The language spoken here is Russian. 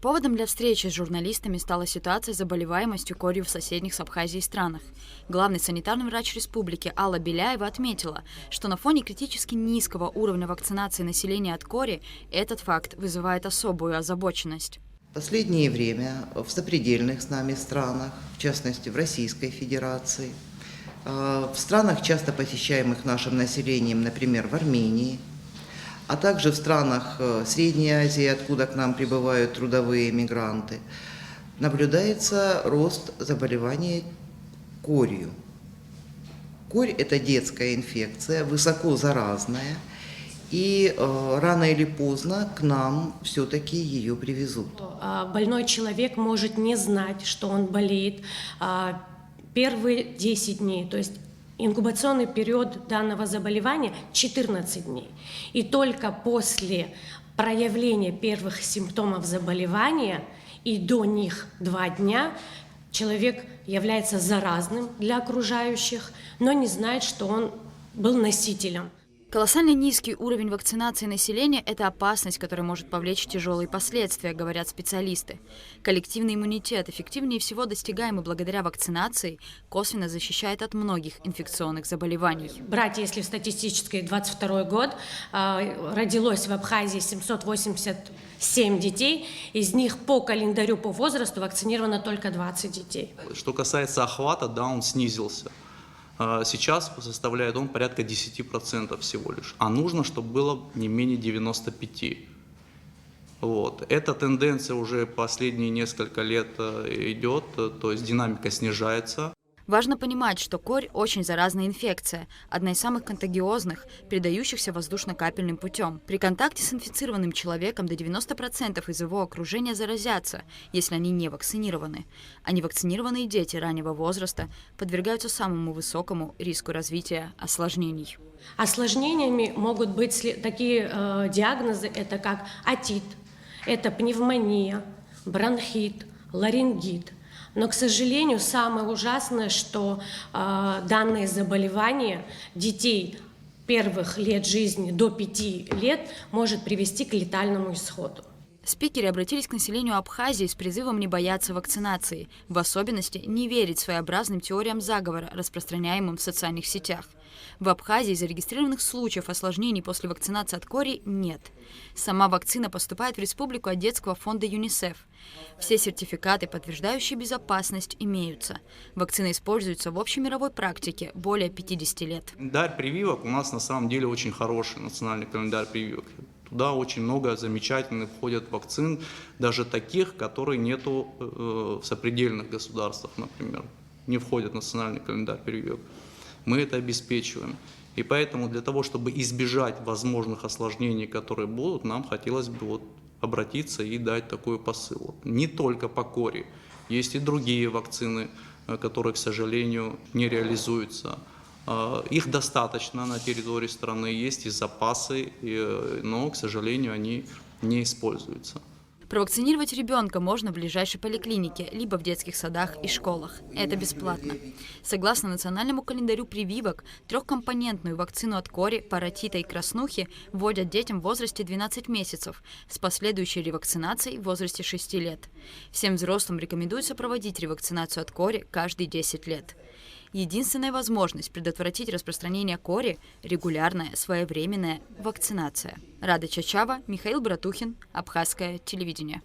Поводом для встречи с журналистами стала ситуация с заболеваемостью корью в соседних с Абхазией странах. Главный санитарный врач республики Алла Беляева отметила, что на фоне критически низкого уровня вакцинации населения от кори этот факт вызывает особую озабоченность. В последнее время в сопредельных с нами странах, в частности в Российской Федерации, в странах, часто посещаемых нашим населением, например, в Армении, а также в странах Средней Азии, откуда к нам прибывают трудовые мигранты, наблюдается рост заболевания корью. Корь – это детская инфекция, высоко заразная, и рано или поздно к нам все-таки ее привезут. Больной человек может не знать, что он болеет первые 10 дней, то есть инкубационный период данного заболевания 14 дней. И только после проявления первых симптомов заболевания и до них 2 дня человек является заразным для окружающих, но не знает, что он был носителем. Колоссально низкий уровень вакцинации населения – это опасность, которая может повлечь тяжелые последствия, говорят специалисты. Коллективный иммунитет, эффективнее всего достигаемый благодаря вакцинации, косвенно защищает от многих инфекционных заболеваний. Брать, если в статистический 22 год родилось в Абхазии 787 детей, из них по календарю, по возрасту вакцинировано только 20 детей. Что касается охвата, да, он снизился. Сейчас составляет он порядка 10% всего лишь, а нужно, чтобы было не менее 95%. Вот. Эта тенденция уже последние несколько лет идет, то есть динамика снижается. Важно понимать, что корь – очень заразная инфекция, одна из самых контагиозных, передающихся воздушно-капельным путем. При контакте с инфицированным человеком до 90% из его окружения заразятся, если они не вакцинированы. А невакцинированные дети раннего возраста подвергаются самому высокому риску развития осложнений. Осложнениями могут быть такие диагнозы, это как отит, это пневмония, бронхит, ларингит. Но, к сожалению, самое ужасное, что данные заболевания детей первых лет жизни до 5 лет может привести к летальному исходу. Спикеры обратились к населению Абхазии с призывом не бояться вакцинации, в особенности не верить своеобразным теориям заговора, распространяемым в социальных сетях. В Абхазии зарегистрированных случаев осложнений после вакцинации от кори нет. Сама вакцина поступает в республику от детского фонда ЮНИСЕФ. Все сертификаты, подтверждающие безопасность, имеются. Вакцина используется в общемировой практике более 50 лет. Календарь прививок у нас на самом деле очень хороший, национальный календарь прививок. Туда очень много замечательных входят вакцин, даже таких, которые нету в сопредельных государствах, например, не входят в национальный календарь прививок. Мы это обеспечиваем. И поэтому для того, чтобы избежать возможных осложнений, которые будут, нам хотелось бы обратиться и дать такой посыл. Не только по кори, есть и другие вакцины, которые, к сожалению, не реализуются. Их достаточно на территории страны, есть и запасы, но, к сожалению, они не используются. Провакцинировать ребенка можно в ближайшей поликлинике, либо в детских садах и школах. Это бесплатно. Согласно национальному календарю прививок, 3-компонентную вакцину от кори, паротита и краснухи вводят детям в возрасте 12 месяцев с последующей ревакцинацией в возрасте 6 лет. Всем взрослым рекомендуется проводить ревакцинацию от кори каждые 10 лет. Единственная возможность предотвратить распространение кори – регулярная, своевременная вакцинация. Рада Чачава, Михаил Братухин, Абхазское телевидение.